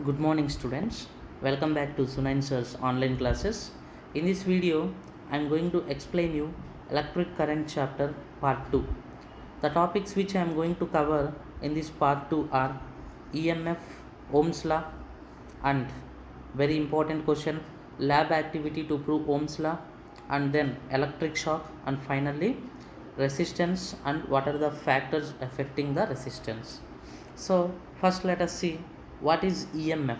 Good morning students. Welcome back to Sunain Sir's online classes. In this video, I am going to explain you electric current chapter part 2. The topics which I am going to cover in this part 2 are EMF, Ohm's law, and very important question, lab activity to prove Ohm's law, and then electric shock, and finally resistance and what are the factors affecting the resistance. So first let us see what is EMF.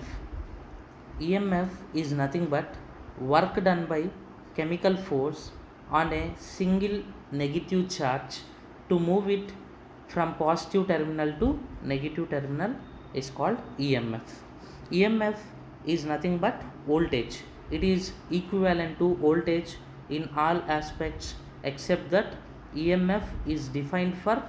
EMF is nothing but work done by chemical force on a single negative charge to move it from positive terminal to negative terminal is called EMF. EMF is nothing but voltage. It is equivalent to voltage in all aspects except that EMF is defined for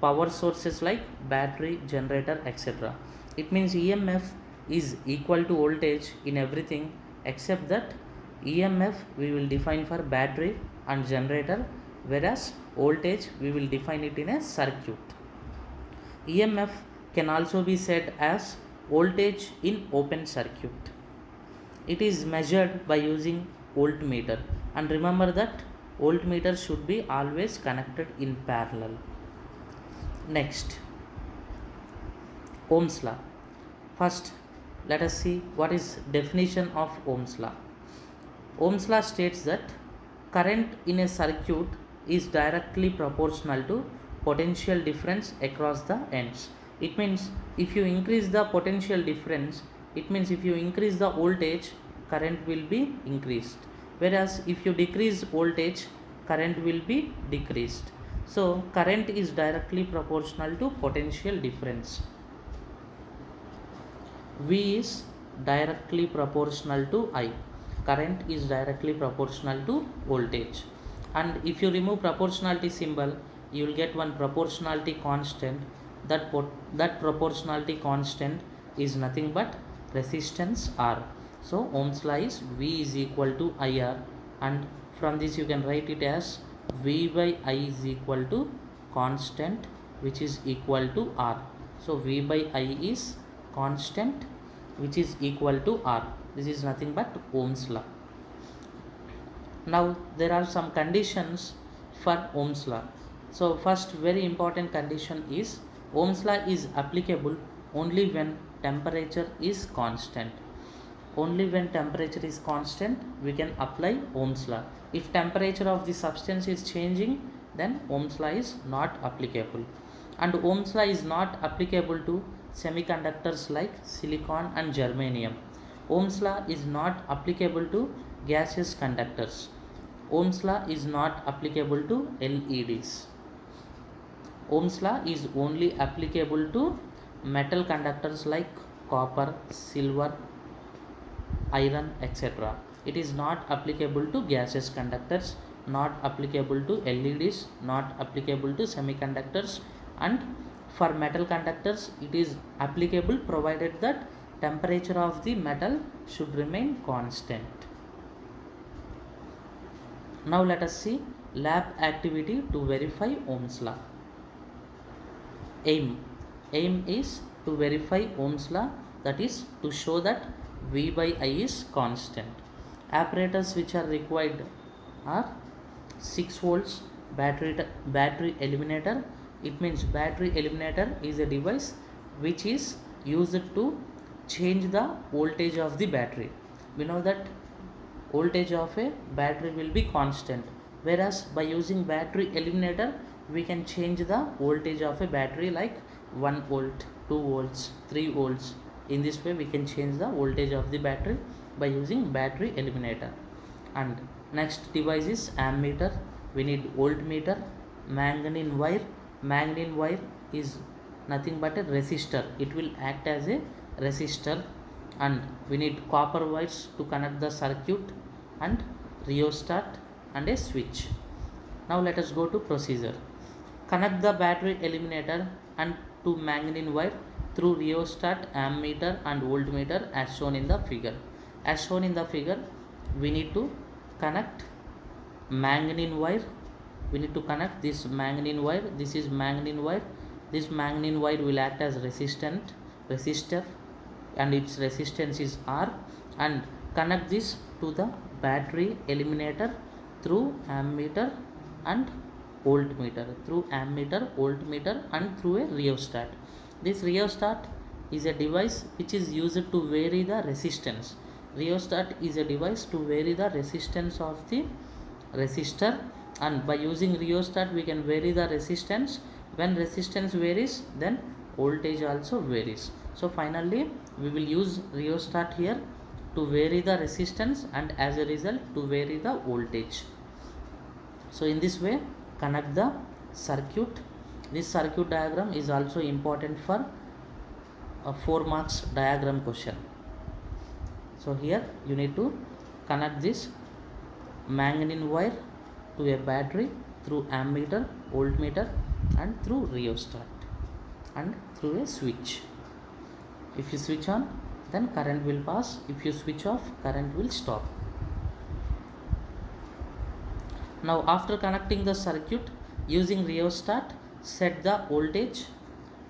power sources like battery, generator, etc. It means EMF is equal to voltage in everything except that EMF we will define for battery and generator, whereas voltage we will define it in a circuit. EMF can also be said as voltage in open circuit. It is measured by using voltmeter, and remember that voltmeter should be always connected in parallel. Next, Ohm's law. First, let us see what is definition of Ohm's law. Ohm's law states that current in a circuit is directly proportional to potential difference across the ends. It means if you increase the potential difference, it means if you increase the voltage, current will be increased. Whereas if you decrease voltage, current will be decreased. So current is directly proportional to potential difference. V is directly proportional to I. Current is directly proportional to voltage. And if you remove proportionality symbol, you will get one proportionality constant. That proportionality constant is nothing but resistance R. So Ohm's law is V is equal to IR, and from this you can write it as V by I is equal to constant which is equal to R. So V by I is constant which is equal to R. This is nothing but Ohm's law. Now there are some conditions for Ohm's law. So first very important condition is Ohm's law is applicable only when temperature is constant. Only when temperature is constant we can apply Ohm's law. If temperature of the substance is changing, then Ohm's law is not applicable. And Ohm's law is not applicable to semiconductors like silicon and germanium. Ohm's law is not applicable to gaseous conductors. Ohm's law is not applicable to LEDs. Ohm's law is only applicable to metal conductors like copper, silver, iron, etc. It is not applicable to gaseous conductors, not applicable to LEDs, not applicable to semiconductors, and for metal conductors it is applicable provided that temperature of the metal should remain constant. Now let us see lab activity to verify Ohm's law. Aim is to verify Ohm's law, that is to show that V by I is constant. Apparatus which are required are 6 volts battery eliminator. It means battery eliminator is a device which is used to change the voltage of the battery. We know that voltage of a battery will be constant, whereas by using battery eliminator we can change the voltage of a battery like 1 volt, 2 volts, 3 volts. In this way we can change the voltage of the battery by using battery eliminator. And next device is ammeter. We need voltmeter. Manganese wire is nothing but a resistor. It will act as a resistor. And we need copper wires to connect the circuit, and rheostat and a switch. Now let us go to procedure. Connect the battery eliminator and to manganese wire through rheostat, ammeter and voltmeter as shown in the figure. As shown in the figure, we need to connect manganese wire. We need to connect this manganese wire. This is manganese wire. This manganese wire will act as resistor. and its resistance is R, and connect this to the battery eliminator through ammeter and voltmeter, and through a rheostat. This rheostat is a device which is used to vary the resistance. Rheostat is a device to vary the resistance of the resistor, and by using rheostat we can vary the resistance. When resistance varies, then voltage also varies. So finally we will use rheostat here to vary the resistance, and as a result to vary the voltage. So in this way connect the circuit. This circuit diagram is also important for a 4 marks diagram question. So here you need to connect this manganese wire to a battery through ammeter, voltmeter, and through rheostat, and through a switch. If you switch on, then current will pass. If you switch off, current will stop. Now after connecting the circuit, using rheostat set the voltage.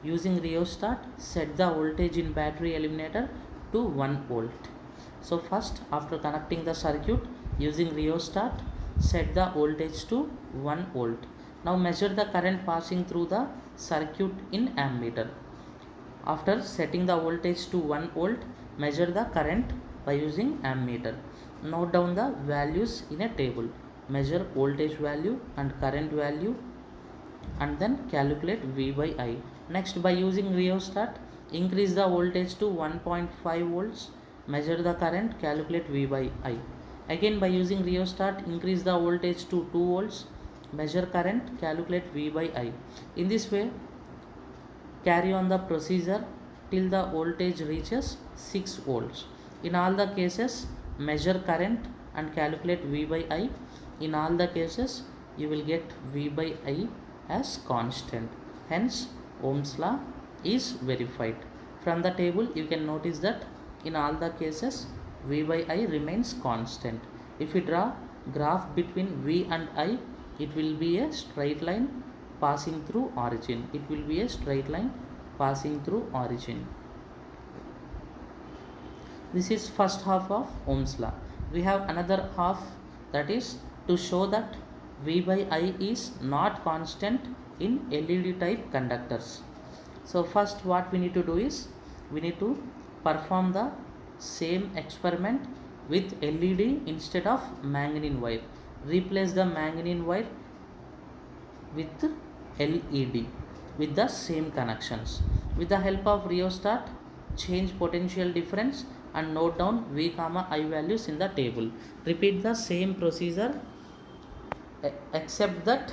Using rheostat set the voltage in battery eliminator to 1 volt. So first, after connecting the circuit, using rheostat set the voltage to 1 volt. Now measure the current passing through the circuit in ammeter. After setting the voltage to 1 volt, measure the current by using ammeter. Note down the values in a table. Measure voltage value and current value, and then calculate V by I. Next, by using rheostat, increase the voltage to 1.5 volts. Measure the current, calculate V by I. Again, by using rheostat, increase the voltage to 2 volts. Measure current, calculate V by I. In this way, carry on the procedure till the voltage reaches 6 volts. In all the cases, measure current and calculate V by I. In all the cases, you will get V by I as constant. Hence, Ohm's law is verified. From the table, you can notice that in all the cases, V by I remains constant. If we draw graph between V and I, it will be a straight line passing through origin. It will be a straight line passing through origin. This is first half of Ohm's law. We have another half, that is to show that V by I is not constant in LED type conductors. So first what we need to do is, we need to perform the same experiment with LED instead of manganese wire. Replace the manganese wire with LED with the same connections. With the help of rheostat, change potential difference and note down V, I values in the table. Repeat the same procedure except that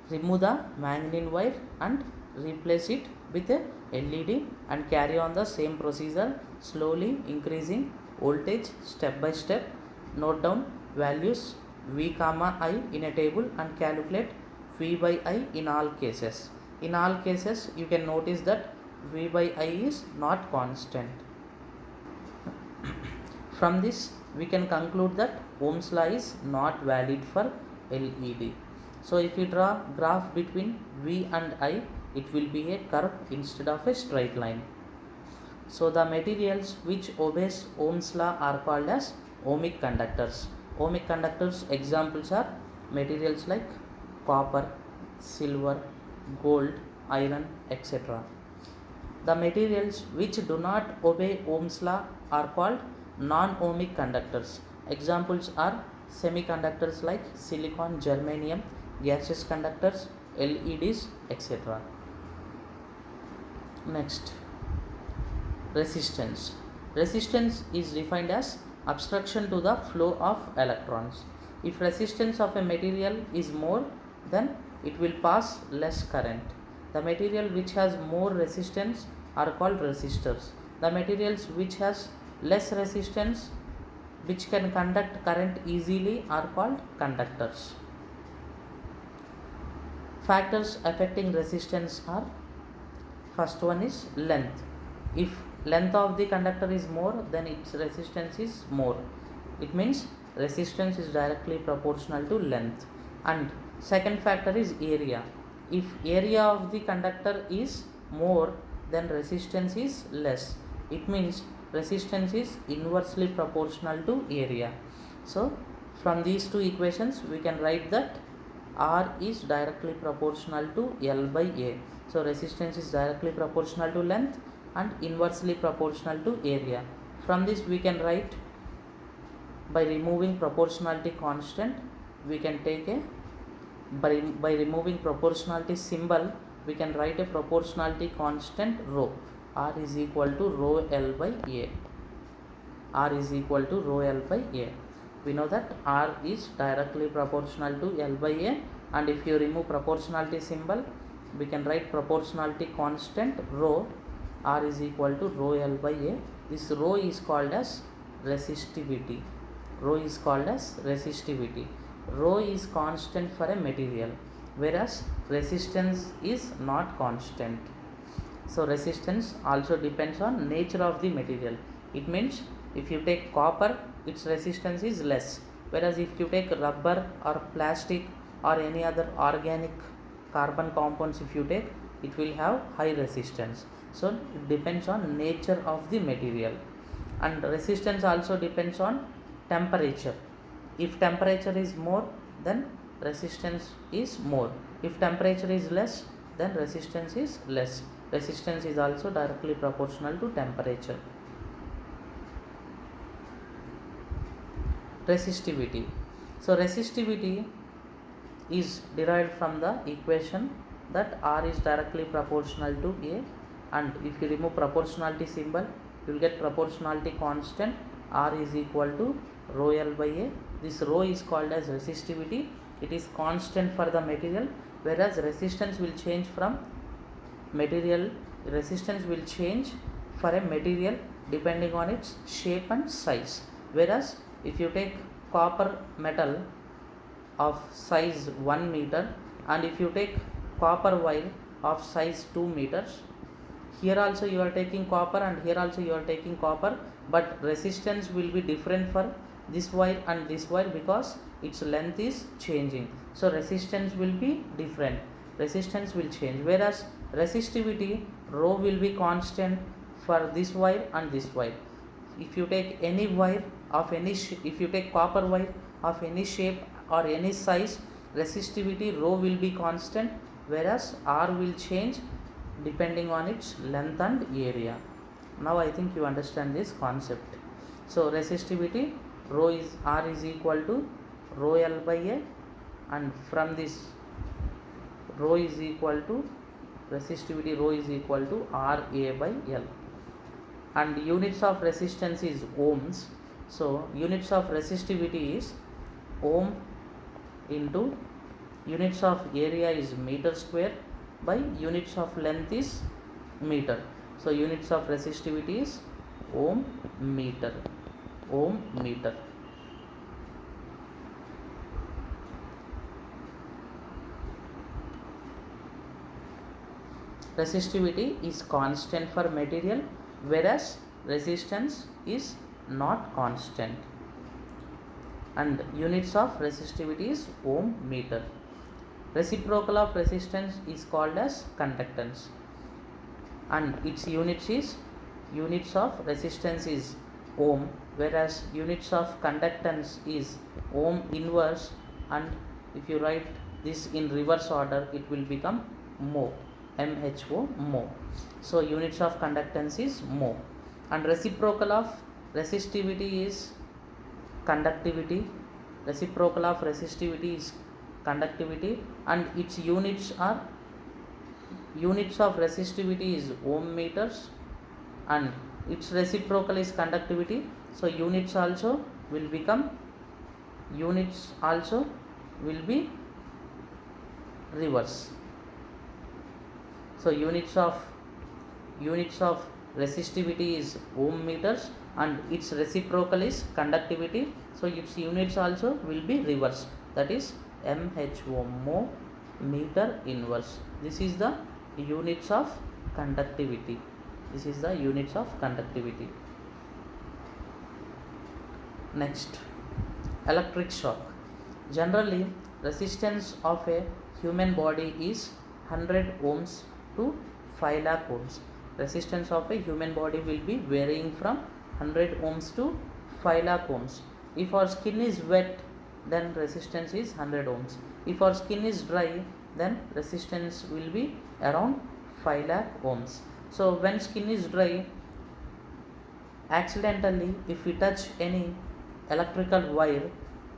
remove the manganese wire and replace it with a LED, and carry on the same procedure, slowly increasing voltage step by step. Note down values V, I in a table and calculate V by I in all cases. In all cases, you can notice that V by I is not constant. From this, we can conclude that Ohm's law is not valid for LED. So if we draw graph between V and I, it will be a curve instead of a straight line. So the materials which obeys Ohm's law are called as ohmic conductors. Ohmic conductors examples are materials like copper, silver, gold, iron, etc. The materials which do not obey Ohm's law are called non-ohmic conductors. Examples are semiconductors like silicon, germanium, gaseous conductors, LEDs, etc. Next, resistance. Resistance is defined as obstruction to the flow of electrons. If resistance of a material is more, then it will pass less current. The material which has more resistance are called resistors. The materials which has less resistance, which can conduct current easily, are called conductors. Factors affecting resistance are, first one is length. If length of the conductor is more, then its resistance is more. It means resistance is directly proportional to length. And second factor is area. If area of the conductor is more, then resistance is less. It means resistance is inversely proportional to area. So from these two equations we can write that R is directly proportional to L by A. So resistance is directly proportional to length and inversely proportional to area. From this we can write, by removing proportionality constant, we can take a, by removing proportionality symbol, we can write a proportionality constant rho. R is equal to rho L by A. R is equal to rho L by A. We know that R is directly proportional to L by A, and if you remove proportionality symbol, we can write proportionality constant rho. R is equal to rho L by A. This rho is called as resistivity. Rho is called as resistivity. Rho is constant for a material, whereas resistance is not constant. So resistance also depends on nature of the material. It means if you take copper, its resistance is less, whereas if you take rubber or plastic or any other organic carbon compounds, if you take, it will have high resistance. So it depends on nature of the material. And resistance also depends on temperature. If temperature is more, then resistance is more. If temperature is less, then resistance is less. Resistance is also directly proportional to temperature. Resistivity. So resistivity is derived from the equation that R is directly proportional to A, and if you remove proportionality symbol, you will get proportionality constant R is equal to rho L by A. This rho is called as resistivity. It is constant for the material, whereas resistance will change from material. Resistance will change for a material depending on its shape and size. Whereas if you take copper metal of size 1 meter, and if you take copper wire of size 2 meters, here also you are taking copper and here also you are taking copper, but resistance will be different for this wire and this wire because its length is changing. So resistance will be different, resistance will change, whereas resistivity rho will be constant for this wire and this wire. If you take any wire of any if you take copper wire of any shape or any size, resistivity rho will be constant, whereas R will change depending on its length and area. Now I think you understand this concept. So resistivity rho is R is equal to rho L by A, and from this rho is equal to resistivity rho is equal to R A by L, and units of resistance is ohms. So units of resistivity is ohm into units of area is meter square by units of length is meter. So units of resistivity is ohm meter. Ohm meter. Resistivity is constant for material, whereas resistance is not constant, and units of resistivity is ohm meter. Reciprocal of resistance is called as conductance, and its units of resistance is ohm, whereas units of conductance is ohm inverse, and if you write this in reverse order, it will become mho, mho, mho. So units of conductance is mho, and reciprocal of resistivity is conductivity. Reciprocal of resistivity is conductivity, and its units are, units of resistivity is ohm meters and its reciprocal is conductivity. So units also will become, units also will be reverse. So units of resistivity is ohm meters and its reciprocal is conductivity, so its units also will be reverse, that is mho, mho meter inverse. This is the units of conductivity. This is the units of conductivity. Next, electric shock. Generally, resistance of a human body is 100 ohms to 5 lakh ohms. resistance of a human body will be varying from 100 ohms to 5 lakh ohms. If our skin is wet, then resistance is 100 ohms. If our skin is dry, then resistance will be around 5 lakh ohms. So when skin is dry, accidentally if we touch any electrical wire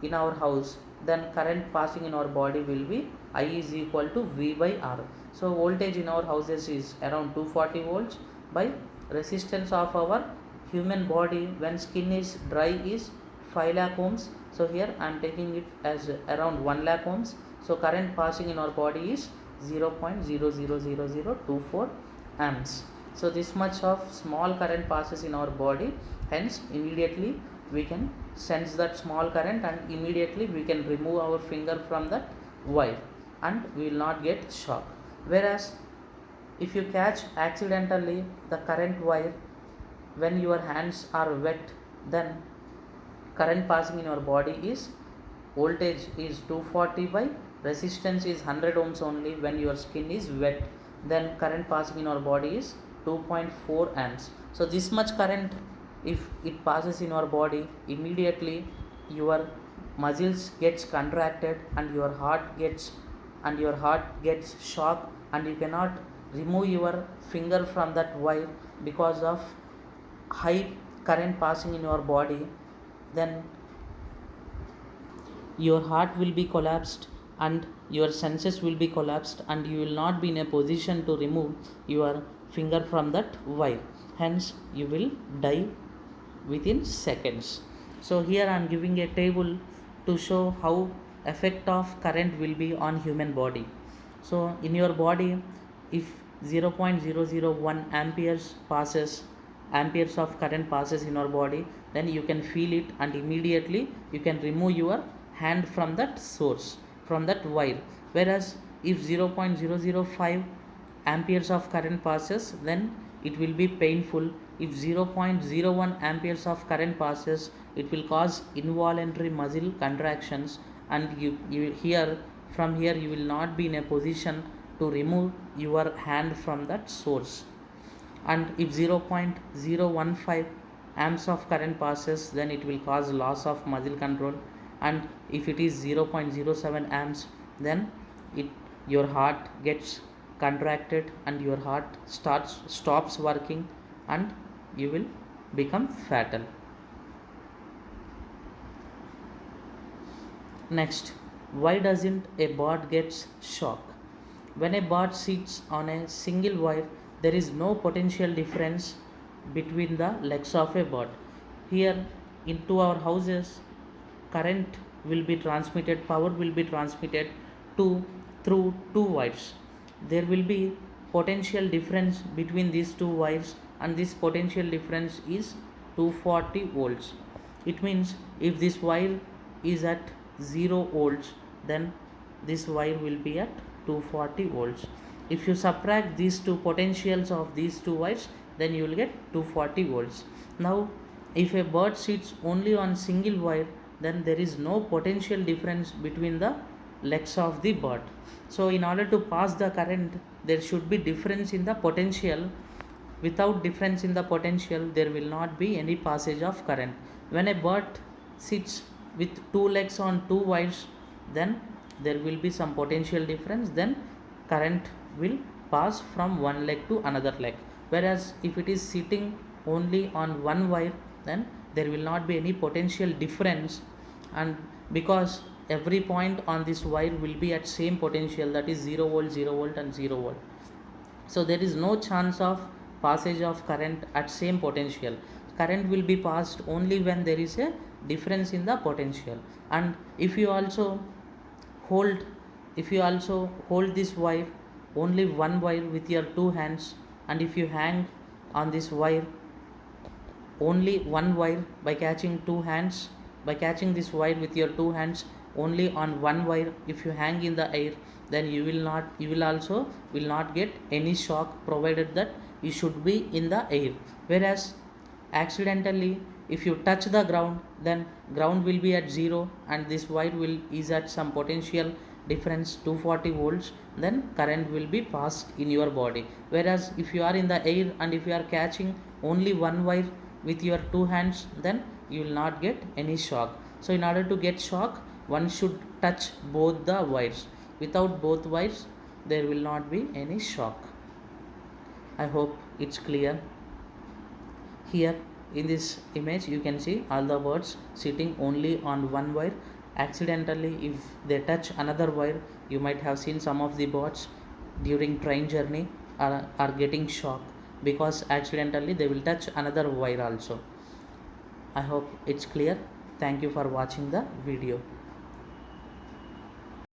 in our house, then current passing in our body will be I is equal to V by R. So voltage in our houses is around 240 volts by resistance of our human body when skin is dry is 5 lakh ohms. So here I am taking it as around 1 lakh ohms. So current passing in our body is 0.000024 amps. So this much of small current passes in our body, hence immediately we can sense that small current and immediately we can remove our finger from that wire and we will not get shock. Whereas if you catch accidentally the current wire when your hands are wet, then current passing in your body is voltage is 240 by resistance is 100 ohms only when your skin is wet, then current passing in our body is 2.4 amps. So this much current if it passes in our body, immediately your muscles gets contracted and your heart gets shocked and you cannot remove your finger from that wire because of high current passing in your body. Then your heart will be collapsed and your senses will be collapsed and you will not be in a position to remove your finger from that wire, hence you will die within seconds. So here I am giving a table to show how effect of current will be on human body. So in your body, if 0.001 amperes of current passes in our body, then you can feel it and immediately you can remove your hand from that source, from that wire. Whereas if 0.005 amperes of current passes, then it will be painful. If 0.01 amperes of current passes, it will cause involuntary muscle contractions and you here from here you will not be in a position to remove your hand from that source. And if 0.015 amps of current passes, then it will cause loss of muscle control, and if it is 0.07 amps, then your heart gets contracted and your heart stops working and you will become fatal. Next, why doesn't a bird get shock? When a bird sits on a single wire, there is no potential difference between the legs of a bird. Here into our houses, current will be transmitted, power will be transmitted through two wires. There will be potential difference between these two wires and this potential difference is 240 volts. It means if this wire is at 0 volts, then this wire will be at 240 volts. If you subtract these two potentials of these two wires, then you will get 240 volts. Now if a bird sits only on single wire, then there is no potential difference between the legs of the bird. So in order to pass the current, there should be difference in the potential. Without difference in the potential, there will not be any passage of current. When a bird sits with two legs on two wires, then there will be some potential difference, then current will pass from one leg to another leg. Whereas if it is sitting only on one wire, then there will not be any potential difference, and because every point on this wire will be at same potential, that is 0 volt, 0 volt and 0 volt. So there is no chance of passage of current at same potential. Current will be passed only when there is a difference in the potential. And if you also hold this wire, only one wire with your two hands, and if you hang on this wire only one wire by catching this wire with your two hands only on one wire, if you hang in the air, then you will also not get any shock, provided that you should be in the air. Whereas accidentally if you touch the ground, then ground will be at 0 and this wire is at some potential difference 240 volts, then current will be passed in your body. Whereas if you are in the air and if you are catching only one wire with your two hands, then you will not get any shock. So in order to get shock, one should touch both the wires. Without both wires, there will not be any shock. I hope it's clear. Here in this image you can see all the birds sitting only on one wire. Accidentally if they touch another wire, you might have seen some of the birds during train journey are getting shocked because accidentally they will touch another wire also. I hope it's clear. Thank you for watching the video.